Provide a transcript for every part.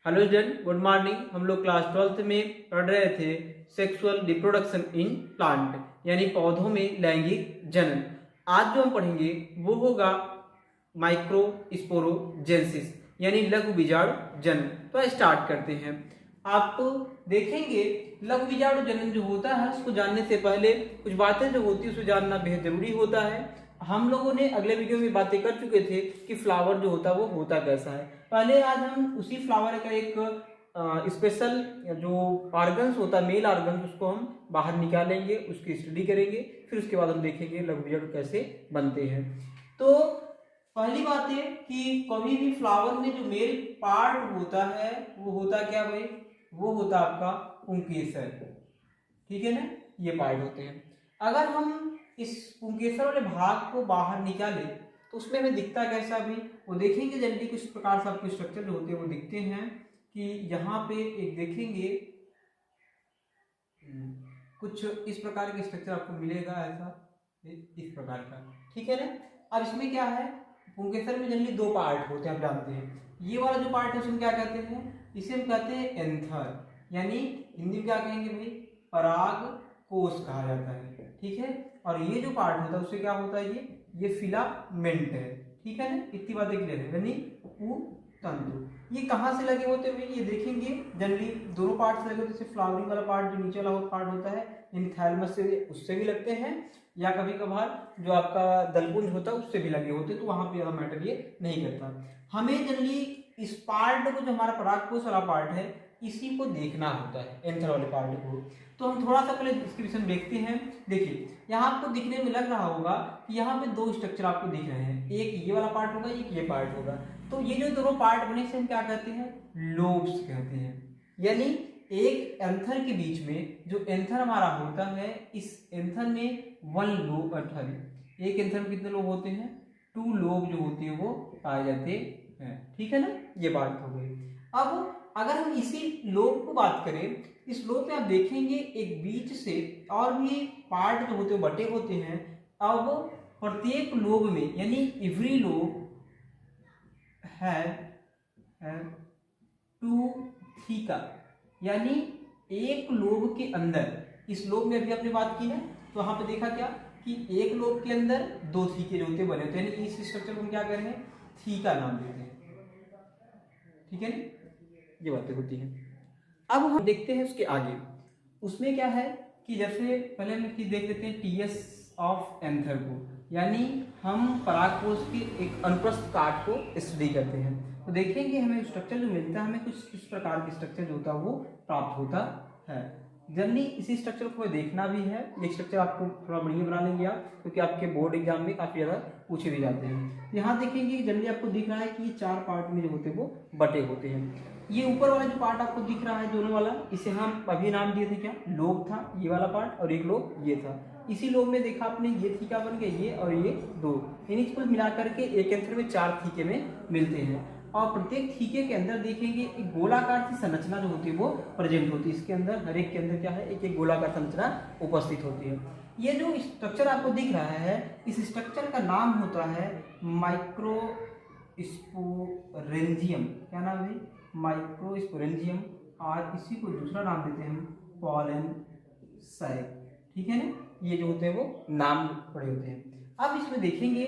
Hello student, good morning. हम लोग class 12th में पढ़ रहे थे सेक्सुअल रिप्रोडक्शन इन प्लांट, यानी पौधों में लैंगिक जनन। आज जो हम पढ़ेंगे वो होगा माइक्रोस्पोरोजेंसिस, यानी लघु बीजाणु जनन। तो स्टार्ट करते हैं। आप देखेंगे लघु बीजाणु जनन जो होता है उसको जानने से पहले कुछ बातें जो होती है उसको जानना बेहद जरूरी होता है। हम लोगों ने अगले वीडियो में बातें कर चुके थे कि फ्लावर जो होता है वो होता कैसा है। पहले आज हम उसी फ्लावर का एक स्पेशल जो ऑर्गन्स होता है, मेल ऑर्गन्स, उसको हम बाहर निकालेंगे, उसकी स्टडी करेंगे। फिर उसके बाद हम देखेंगे लघु बीजाणु कैसे बनते हैं। तो पहली बात है कि कभी भी फ्लावर में जो मेल पार्ट होता है वो होता क्या भाई? वो होता आपका पुंकेसर। ठीक है ना, ये पार्ट होते हैं। अगर हम इस पुंकेसर वाले भाग को बाहर निकाले तो उसमें हमें दिखता कैसा भी, वो देखेंगे जल्दी कुछ प्रकार से आपको स्ट्रक्चर जो होते हैं वो दिखते हैं कि यहाँ पे एक देखेंगे कुछ इस प्रकार के स्ट्रक्चर आपको मिलेगा, ऐसा इस प्रकार का। ठीक है ना। अब इसमें क्या है, पुंकेसर में जनरली दो पार्ट होते हैं, आप जानते हैं। ये वाला जो पार्ट है उसमें क्या कहते हैं? इसे हम कहते हैं एंथर, यानी हिंदी में क्या कहेंगे भाई? पराग कोश कहा जाता है। ठीक है। और ये जो पार्ट होता है उससे क्या होता है? ये फिलामेंट है। ठीक है ना, इतनी बातें क्लियर है। यानी तंतु ये कहाँ से लगे होते हैं? ये देखेंगे जनरली दोनों पार्ट से लगे होते हैं। जैसे फ्लावरिंग वाला पार्ट जो नीचे वाला पार्ट होता है यानी थैलमस से, उससे भी लगते हैं, या कभी कभार जो आपका दलपुंज होता है उससे भी लगे होते हैं। तो वहां पे ज्यादा मैटर ये नहीं करता। हमें जनरली इस पार्ट को, जो हमारा परागकोश वाला पार्ट है, इसी को देखना होता है, एंथर वाले पार्ट को। तो हम थोड़ा सा पहले डिस्क्रिप्शन देखते हैं। देखिए यहाँ आपको दिखने में लग रहा होगा कि यहाँ पे दो स्ट्रक्चर आपको दिख रहे हैं, एक ये वाला पार्ट होगा, एक ये पार्ट होगा। तो ये जो दोनों पार्ट बने से हम क्या कहते हैं? लोब्स कहते हैं। यानी एक एंथर के बीच में जो एंथर हमारा होता है, इस एंथर में वन लोब, एक एंथर में कितने लोब होते हैं? 2 लोब जो होती है वो पाए जाते हैं। ठीक है ना, ये बात हो गई। अब अगर हम इसी लोब को बात करें, इस लोब में आप देखेंगे एक बीच से और भी पार्ट जो होते हैं बटे होते हैं। अब प्रत्येक लोब में, यानी एवरी लोब है 2 थीका, यानी एक लोब के अंदर, इस लोब में अभी आपने बात की ना, तो वहां पे देखा क्या कि एक लोब के अंदर 2 थीके जो होते बने होते हैं, यानी इस स्ट्रक्चर को हम क्या कर रहे हैं? थीका नाम देते हैं। ठीक है ना, ये बातें होती हैं। अब हम देखते हैं उसके आगे। उसमें क्या है कि जैसे पहले हम देख लेते हैं टीएस ऑफ एंथर को, यानी हम परागकोश के एक अनुप्रस्थ काट को स्टडी करते हैं। तो देखेंगे हमें स्ट्रक्चर जो मिलता है, हमें कुछ इस प्रकार के स्ट्रक्चर जो होता है वो प्राप्त होता है। जनरली इसी स्ट्रक्चर को देखना भी है। ये स्ट्रक्चर आपको थोड़ा बढ़िया बना लेंगे आप, क्योंकि आपके बोर्ड एग्जाम में काफ़ी ज़्यादा पूछे भी जाते हैं। यहाँ देखेंगे जनरली आपको दिख रहा है कि ये 4 पार्ट में जो होते हैं वो बटे होते हैं। ये ऊपर वाला जो पार्ट आपको दिख रहा है दोनों वाला, इसे हम अभी नाम दिए थे क्या? लोब था ये वाला पार्ट, और एक लोब ये था। इसी लोब में देखा आपने ये थीका बन गया, ये और ये 2, यानी कुल मिलाकर के एक एंथर में 4 थीके में मिलते हैं। और प्रत्येक थीके के अंदर देखेंगे एक गोलाकार की संरचना जो होती है वो प्रेजेंट होती है। इसके अंदर हर एक के अंदर क्या है? एक गोलाकार संरचना उपस्थित होती है। ये जो स्ट्रक्चर आपको दिख रहा है, इस स्ट्रक्चर का नाम होता है माइक्रोस्पोरेंजियम। क्या नाम है? माइक्रोस्पोरेंजियम। और इसी को दूसरा नाम देते हैं हम पॉलन सैक। ठीक है ना, ये जो होते हैं वो नाम पड़े होते हैं। अब इसमें देखेंगे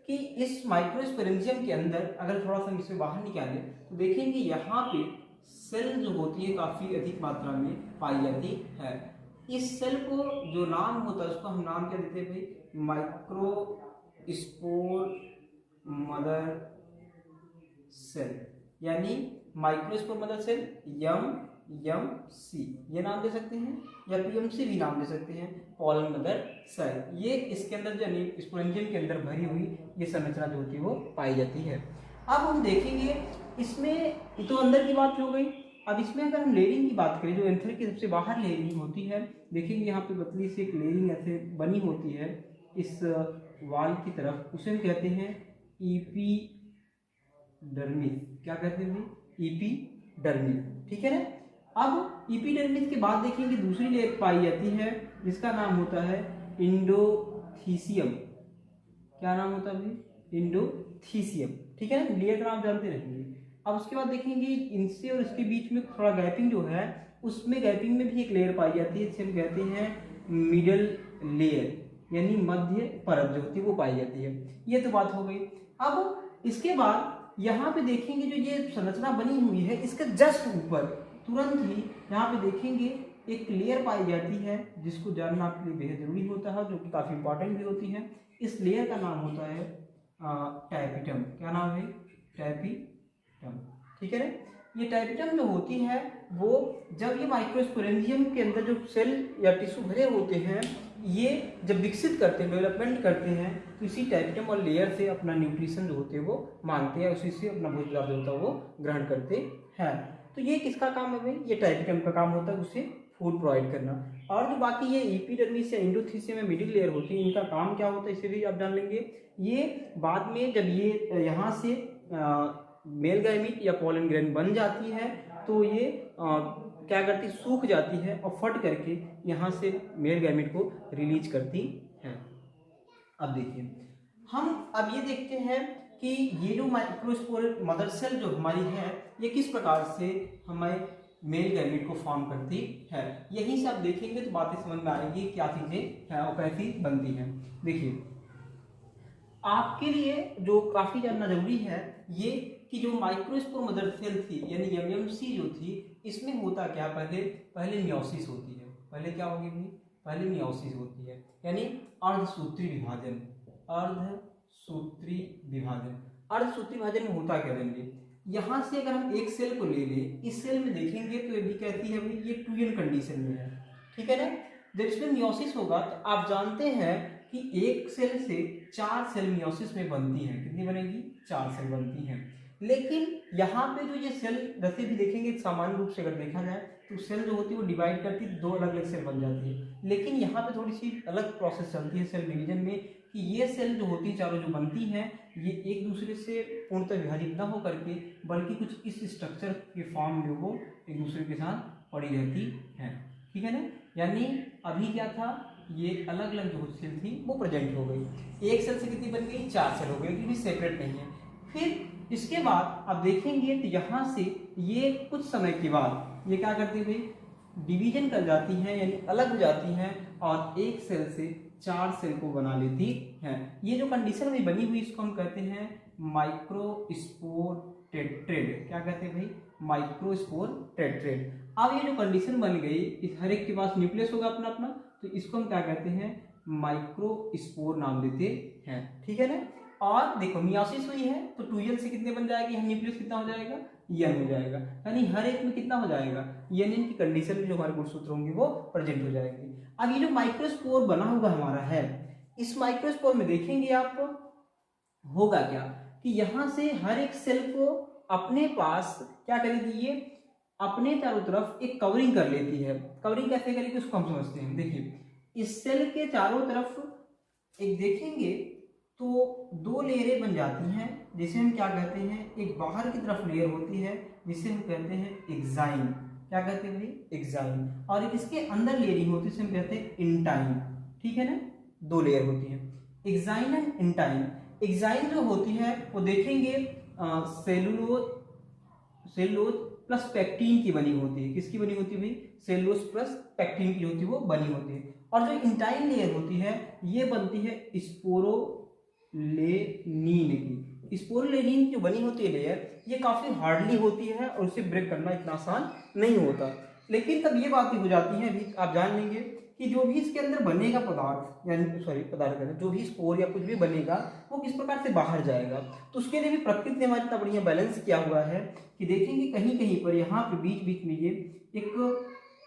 कि इस माइक्रोस्पोरेंजियम के अंदर अगर थोड़ा सा इसे बाहर निकालें तो देखेंगे यहाँ पे सेल जो होती है काफी अधिक मात्रा में पाई जाती है। इस सेल को जो नाम होता है उसको हम नाम क्या देते हैं भाई? माइक्रोस्पोर मदर सेल, यानी माइक्रोस्पोर मदर सेल MMC ये नाम दे सकते हैं, या PMC भी नाम दे सकते हैं, पॉलन मदर सेल। ये इसके अंदर जो स्पोरेंजियम के अंदर भरी हुई ये संरचना जो होती है वो पाई जाती है। अब हम देखेंगे इसमें, ये तो अंदर की बात हो गई। अब इसमें अगर हम लेयरिंग की बात करें, जो एंथर की सबसे बाहर लेयरिंग होती है, देखेंगे यहाँ पे पतली सी एक लेयरिंग ऐसे बनी होती है इस वाल की तरफ, उसे हम कहते हैं एपिडर्मिस। क्या कहते हैं? एपिडर्मिस। ठीक है ना। अब एपिडर्मिस के बाद देखेंगे दूसरी लेयर पाई जाती है जिसका नाम होता है इंडोथीसियम। क्या नाम होता है? इंडोथीसियम। ठीक है ना, लेयर का नाम जानते रहेंगे। अब उसके बाद देखेंगे इनसे और इसके बीच में थोड़ा गैपिंग जो है, उसमें गैपिंग में भी एक लेयर पाई जाती है जिसे हम कहते हैं मिडल लेयर, यानी मध्य परत जो होती है वो पाई जाती है। ये तो बात हो गई। अब इसके बाद यहाँ पे देखेंगे जो ये संरचना बनी हुई है, इसके जस्ट ऊपर तुरंत ही यहाँ पे देखेंगे एक लेयर पाई जाती है जिसको जानना आपके लिए बेहद जरूरी होता है, जो कि काफ़ी इंपॉर्टेंट भी होती है। इस लेयर का नाम होता है टैपिटम। क्या नाम है? टैपिटम। ठीक है ना। ये टैपिटम जो होती है वो जब ये माइक्रोस्पोरेंजियम के अंदर जो सेल या टिश्यू भरे होते हैं, ये जब विकसित करते हैं, डेवलपमेंट करते हैं, तो इसी टैपिटम और लेयर से अपना न्यूट्रिशन जो होते हैं वो मांगते हैं, उसी से अपना भोजन पदार्थ होता है वो ग्रहण करते हैं। तो ये किसका काम है भाई? ये टैपिटम का काम होता है उसे फूड प्रोवाइड करना। और जो बाकी ये एपिडर्मिस या एंडोथीलियम में मिडिल लेयर होती है, इनका काम क्या होता है इसे भी आप जान लेंगे। ये बाद में जब ये यहाँ से मेल गैमीट या पोलन ग्रेन बन जाती है तो ये क्या करती, सूख जाती है और फट करके यहाँ से मेल गैमीट को रिलीज करती है। अब देखिए हम अब ये देखते हैं कि ये जो माइक्रोस्पोर मदर सेल जो हमारी है ये किस प्रकार से हमें मेल गैमीट को फॉर्म करती है। यहीं से आप देखेंगे तो बातें समझ में आएगी क्या चीजें हैं और कैसी बनती हैं। देखिए आपके लिए जो काफी जानना जरूरी है ये कि जो माइक्रोस्पोर मदर सेल थी यानी एमएमसी जो थी, इसमें होता क्या, पहले मियोसिस होती है। पहले क्या होगी भाई? पहले मियोसिस होती है, यानी अर्धसूत्री विभाजन। अर्धसूत्री विभाजन, अर्धसूत्री विभाजन में होता क्या देंगे, यहाँ से अगर हम एक सेल को ले लें, इस सेल में देखेंगे तो ये भी कहती है भाई ये 2n कंडीशन में है। ठीक है ना। जब इसमें मियोसिस होगा तो आप जानते हैं कि एक सेल से 4 सेल मियोसिस में बनती हैं। कितनी बनेगी? 4 सेल बनती हैं। लेकिन यहाँ पे जो ये सेल वैसे भी देखेंगे सामान्य रूप से अगर देखा जाए तो सेल जो होती है वो डिवाइड करती है, 2 अलग अलग सेल बन जाती है। लेकिन यहाँ पे थोड़ी सी अलग प्रोसेस चलती है सेल डिवीजन में कि ये सेल जो होती है चारों जो बनती हैं ये एक दूसरे से पूर्णतः विभाजित न हो करके बल्कि कुछ इस स्ट्रक्चर के फॉर्म में वो एक दूसरे के साथ पड़ी रहती है। ठीक है ना। यानी अभी क्या था, ये अलग अलग जो सेल थी वो प्रेजेंट हो गई। एक सेल से कितनी बन गई? 4 सेल हो गई क्योंकि सेपरेट नहीं है। फिर इसके बाद अब देखेंगे तो यहाँ से ये कुछ समय के बाद ये क्या करती है, डिवीजन कर जाती हैं यानी अलग हो जाती हैं और एक सेल से 4 सेल को बना लेती हैं। ये जो कंडीशन में बनी हुई इसको हम कहते हैं माइक्रोस्पोर टेट्रेड। क्या कहते हैं भाई? Microspore tetrad. अब ये जो कंडीशन बन गई, इस हर एक के पास न्यूक्लियस होगा अपना अपना, तो इसको हम क्या कहते हैं? माइक्रोस्पोर नाम देते हैं। ठीक है ना। और देखो मियोसिस हुई है तो 2n से कितने बन जाएगी, हम न्यूक्लियस कितना हो जाएगा? n हो जाएगा। यानी हर एक में कितना हो जाएगा? n की कंडीशन में जो हमारे गुणसूत्र होंगे वो प्रेजेंट हो जाएंगे। अब ये जो माइक्रोस्पोर बना हुआ हमारा है, इस माइक्रोस्पोर में देखेंगे आप होगा क्या कि यहाँ से हर एक सेल को अपने पास क्या करेगी, ये अपने चारों तरफ एक कवरिंग कर लेती है। कवरिंग कैसे करेगी उसको हम समझते हैं। देखिए इस सेल के चारों तरफ एक देखेंगे तो 2 लेयरें बन जाती हैं जिसे हम क्या कहते हैं, एक बाहर की तरफ लेयर होती है जिसे हम कहते हैं एक्साइन। क्या कहते हैं भाई? एक्साइन। और एक इसके अंदर लेयरिंग होती है जिसे हम कहते हैं इंटाइन। ठीक है ना। 2 लेयर होती है एक्साइन एंड इंटाइन। एक्साइन जो होती है वो देखेंगे सेलुलोज प्लस पेक्टिन की बनी होती है। किसकी बनी होती है भाई? सेलुलोज प्लस पेक्टिन की होती है वो बनी होती है। और जो इंटाइन लेयर होती है ये बनती है स्पोरोलेनिन की। स्पोरोलेनिन की जो बनी होती है लेयर ये काफी हार्डली होती है और उसे ब्रेक करना इतना आसान नहीं होता। लेकिन तब ये बातें हो जाती हैं, अभी आप जान लेंगे कि जो भी इसके अंदर बनेगा पदार्थ यानी पदार्थ जो भी स्पोर या कुछ भी बनेगा वो किस प्रकार से बाहर जाएगा। तो उसके लिए भी प्रकृति ने हमारे इतना बढ़िया बैलेंस किया हुआ है कि देखेंगे कहीं कहीं पर यहाँ पे बीच बीच में ये एक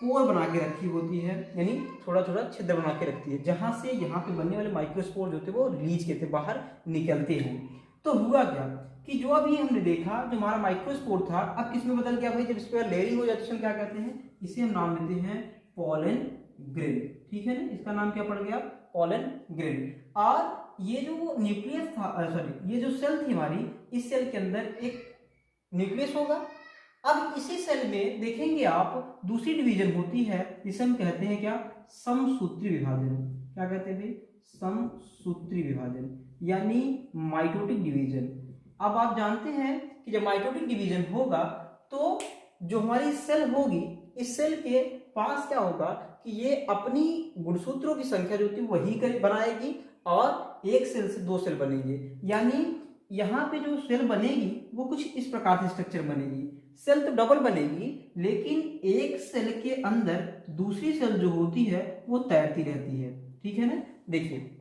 पोर बना के रखी होती है, यानी थोड़ा थोड़ा छिद्र बना के रखती है जहाँ से यहाँ पे बनने वाले माइक्रोस्पोर जो थे वो रिलीज के थे, बाहर निकलते हैं। तो हुआ क्या कि जो अभी हमने देखा जो हमारा माइक्रोस्पोर था अब किस में बदल गया भाई? जब इस पर लेयरिंग हो जाती है क्या कहते हैं? इसे हम नाम देते हैं पोलन ग्रेन। ठीक है ना। इसका नाम क्या पड़ गया? Pollen grain. और ये जो न्यूक्लियस था, ये जो सेल थी हमारी, इस सेल के अंदर एक न्यूक्लियस होगा। अब इसी सेल में देखेंगे आप दूसरी डिवीजन होती है जिसे हम कहते हैं क्या? समसूत्री विभाजन। क्या कहते हैं भाई? समसूत्री विभाजन यानी माइटोटिक डिवीजन। अब आप जानते हैं कि जब माइटोटिक डिवीजन होगा तो जो हमारी सेल होगी, इस सेल के पास क्या होगा कि ये अपनी गुणसूत्रों की संख्या जो होती है वही बनाएगी और एक सेल से दो सेल बनेंगे। यानी यहाँ पे जो सेल बनेगी वो कुछ इस प्रकार से स्ट्रक्चर बनेगी। सेल तो डबल बनेगी, लेकिन एक सेल के अंदर दूसरी सेल जो होती है वो तैरती रहती है। ठीक है ना। देखिए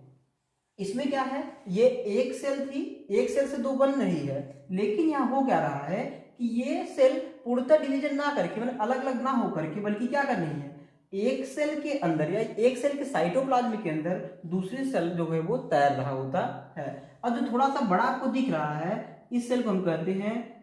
इसमें क्या है, ये एक सेल थी, एक सेल से दो बन रही है, लेकिन यहाँ हो क्या रहा है कि ये सेल पूर्णतः डिवीजन ना करके, मतलब अलग अलग ना हो करके, बल्कि क्या कर रही है, एक सेल के अंदर या एक सेल के साइटोप्लाज्म के अंदर दूसरी सेल जो है वो तैर रहा होता है। अब जो थोड़ा सा बड़ा आपको दिख रहा है, इस सेल को हम कहते हैं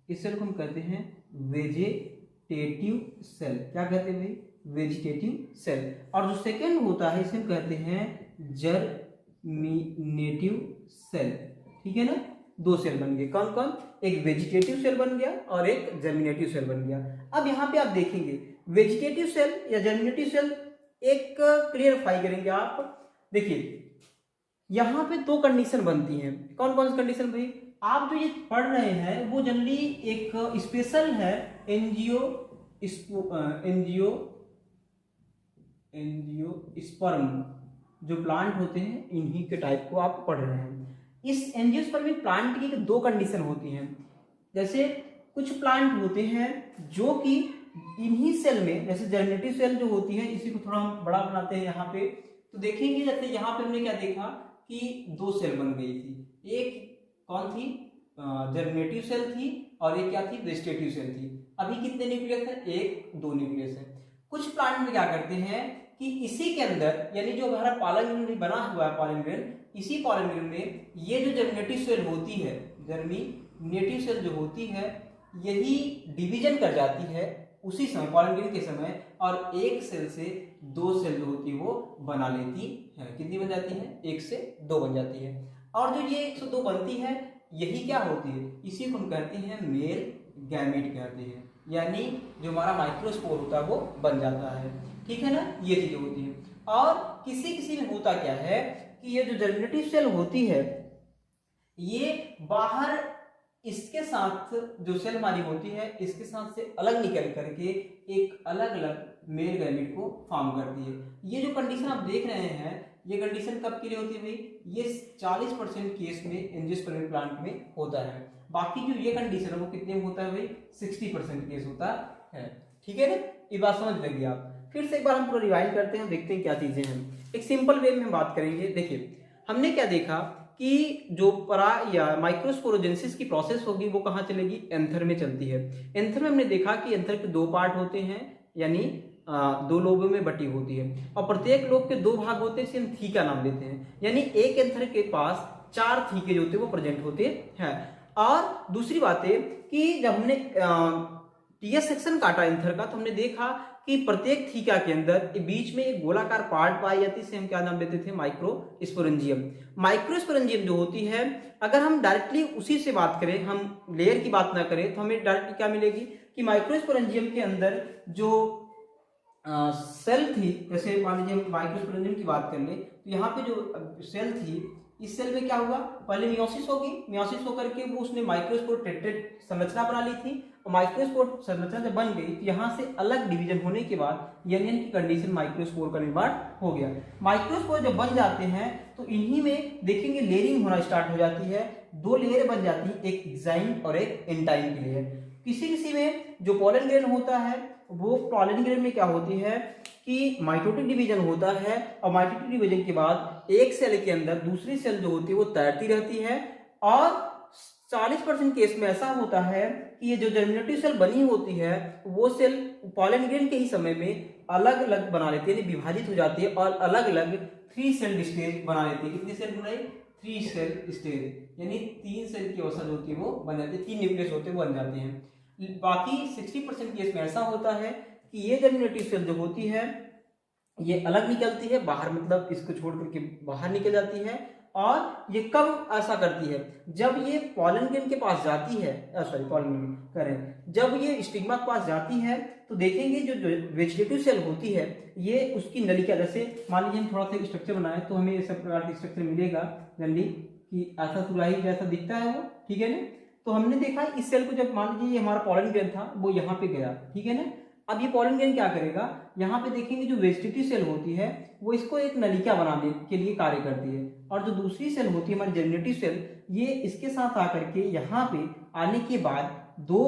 इस सेल को हम कहते हैं वेजिटेटिव सेल। क्या कहते हैं भाई, वेजिटेटिव सेल। और जो सेकेंड होता है इसे हम कहते हैं जर्मिनेटिव सेल। ठीक है ना। दो सेल बन गए, कौन कौन, एक वेजिटेटिव सेल बन गया और एक जर्मिनेटिव सेल बन गया। अब यहाँ पे आप देखेंगे वेजिटेटिव सेल या जर्मिनेटिव सेल एक क्लियरफाई करेंगे आप। देखिए यहाँ पे दो कंडीशन बनती हैं। कौन कौन सी कंडीशन भाई, आप जो ये पढ़ रहे हैं वो जनरली एक स्पेशल है एंजियोस्पर्म जो प्लांट होते हैं इन्हीं के टाइप को आप पढ़ रहे हैं। इस एंजियोस्पर्मिक प्लांट की दो कंडीशन होती हैं। जैसे कुछ प्लांट होते हैं जो कि इन्हीं सेल में, जैसे जर्मिनेटिव सेल जो होती है, इसी को थोड़ा हम बड़ा बनाते हैं यहाँ पे, तो देखेंगे जैसे यहाँ पे हमने क्या देखा कि दो सेल बन गई थी। एक कौन थी, जर्मिनेटिव सेल थी और एक क्या थी, वेजिटेटिव सेल थी। अभी कितने न्यूक्लियस है, एक दो न्यूक्लियस है। कुछ प्लांट में क्या करते हैं कि इसी के अंदर, यानी जो हमारा पॉलन ग्रेन बना हुआ है, पॉलन ग्रेन, इसी पॉलन ग्रेन में ये जो जर्मिनेटिव सेल होती है, जर्मिनेटिव सेल जो होती है, यही डिवीजन कर जाती है उसी समय, पॉलन ग्रेन के समय, और एक सेल से दो सेल जो होती है वो बना लेती है। कितनी बन जाती है, एक से दो बन जाती है। और जो ये 102 बनती है, यही क्या होती है, इसी को हम कहते हैं मेल गैमेट कहते हैं। यानी जो हमारा माइक्रोस्पोर होता है वो बन जाता है। ठीक है ना, ये चीजें होती है। और किसी किसी में होता क्या है कि ये जो जर्मिनेटिव सेल होती है, ये बाहर इसके साथ जो सेल हमारी होती है, इसके साथ से अलग निकल करके एक अलग अलग मेल गैमेट को फॉर्म करती है। ये जो कंडीशन आप देख रहे हैं, ये कंडीशन कब के लिए होती है भाई, ये 40% केस में एंजियोस्पर्मिक प्लांट में होता है। बाकी जो ये कंडीशन है वो कितने में होता है भाई, 60% केस होता है। ठीक है ना, ये बात समझ लेंगे आप। फिर से एक बार हम पूरा रिवाइज करते हैं, देखते हैं क्या चीजें हैं। एक सिंपल वे में हम बात करेंगे। देखिए हमने क्या देखा कि जो परा या माइक्रोस्पोरोजेनेसिस की प्रोसेस होगी वो कहाँ चलेगी, एंथर में चलती है। एंथर में हमने देखा कि एंथर के दो पार्ट होते हैं, यानी दो लोबों में बटी होती है, और प्रत्येक लोब के दो भाग होते हैं, इसे हम थीका नाम देते हैं। यानी एक एंथर के पास 4 थीके जो होते हैं वो प्रेजेंट होते हैं। और दूसरी बात है कि जब हमने टीएस सेक्शन काटा एंथर का, तो हमने देखा कि प्रत्येक थीका के अंदर बीच में एक गोलाकार पार्ट पाई जाती है, इसे हम क्या नाम देते थे, माइक्रोस्पोरेंजियम। माइक्रोस्पोरेंजियम जो होती है, अगर हम डायरेक्टली उसी से बात करें, हम लेयर की बात ना करें, तो हमें डायरेक्टली क्या मिलेगी कि माइक्रोस्पोरेंजियम के अंदर जो सेल थी, जैसे मान लीजिए हम माइक्रोस्पोरेंजियम की बात कर ले, तो यहाँ पे जो सेल थी, इस सेल में क्या हुआ, पहले मियोसिस होगी, मियोसिस होकर के वो उसने माइक्रोस्पोर टेट्रेट संरचना बना ली थी, और माइक्रोस्पोर संरचना जब बन गई तो यहाँ से अलग डिवीजन होने के बाद यूनियन की कंडीशन माइक्रोस्पोर का निर्माण हो गया। माइक्रोस्पोर जब बन जाते हैं तो इन्हीं में देखेंगे लेयरिंग होना स्टार्ट हो जाती है, दो लेयर बन जाती है, एक एक्साइन और एक एंटाइन की लेयर। किसी किसी में जो पॉलन ग्रेन होता है, वो पॉलन ग्रेन में क्या होती है कि माइटोटिक डिवीजन होता है, और माइटोटिक डिवीजन के बाद एक सेल के अंदर दूसरी सेल जो होती है वो तैरती रहती है। और 40% केस में ऐसा होता है कि ये जो जर्मिनेटिव सेल बनी होती है, वो सेल पॉलन ग्रेन के ही समय में अलग अलग बना लेती है, विभाजित हो जाती है और अलग अलग 3 सेल स्टेज बना लेती है। कितनी सेल बनाई, 3 सेल स्टेज, यानी 3 सेल की अवस्था जो होती है वो बन जाती है, 3 न्यूक्लियस होते हैं वो बन जाते हैं। बाकी 60% केस में ऐसा होता है कि ये जर्मिनेटिव सेल जो होती है ये अलग निकलती है बाहर, मतलब इसको छोड़ करके बाहर निकल जाती है। और ये कब ऐसा करती है, जब ये पॉलन ग्रेन के पास जाती है, पॉलन करें, जब ये स्टिग्मा के पास जाती है, तो देखेंगे जो वेजिटेटिव सेल होती है ये उसकी नलिका, जैसे मान लीजिए हम थोड़ा सा स्ट्रक्चर बनाए तो हमें इस प्रकार का स्ट्रक्चर मिलेगा जनरली। कि ऐसा सुराही जैसा दिखता है वो, ठीक है ना। तो हमने देखा इस सेल को, जब मान लीजिए ये हमारा पॉलन ग्रेन था वो यहाँ पे गया, ठीक है ना। अब ये पॉलन ग्रेन क्या करेगा, यहाँ पे देखेंगे जो वेजिटेटिव सेल होती है वो इसको एक नलिका बनाने के लिए कार्य करती है, और जो दूसरी सेल होती है हमारी जेनरेटिव सेल, ये इसके साथ आकर के यहाँ पे आने के बाद दो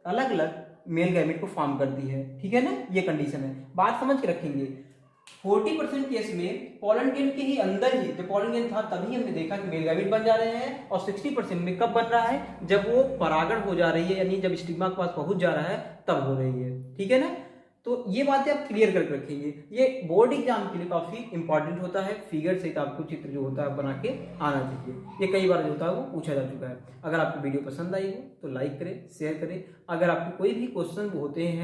अलग अलग मेल गैमेट को फॉर्म करती है, ठीक है ना। ये कंडीशन है, बात समझ के रखेंगे। 40% केस में पॉलन ग्रेन के ही अंदर ही, जब पॉलन ग्रेन था तभी हमने देखा कि मेल गैमेट बन जा रहे हैं, और 60% में कब बन रहा है, जब वो परागण हो जा रही है, यानी जब स्टिग्मा के पास पहुंच जा रहा है तब हो रही है, ठीक है ना। तो ये बातें आप क्लियर करके रखेंगे, ये बोर्ड एग्जाम के लिए काफी इंपॉर्टेंट होता है। फिगर सहित आपको चित्र जो होता है बना के आना चाहिए, ये कई बार जो होता है वो पूछा जा चुका है। अगर आपको वीडियो पसंद आई हो तो लाइक करें, शेयर करें। अगर आपको कोई भी क्वेश्चन होते हैं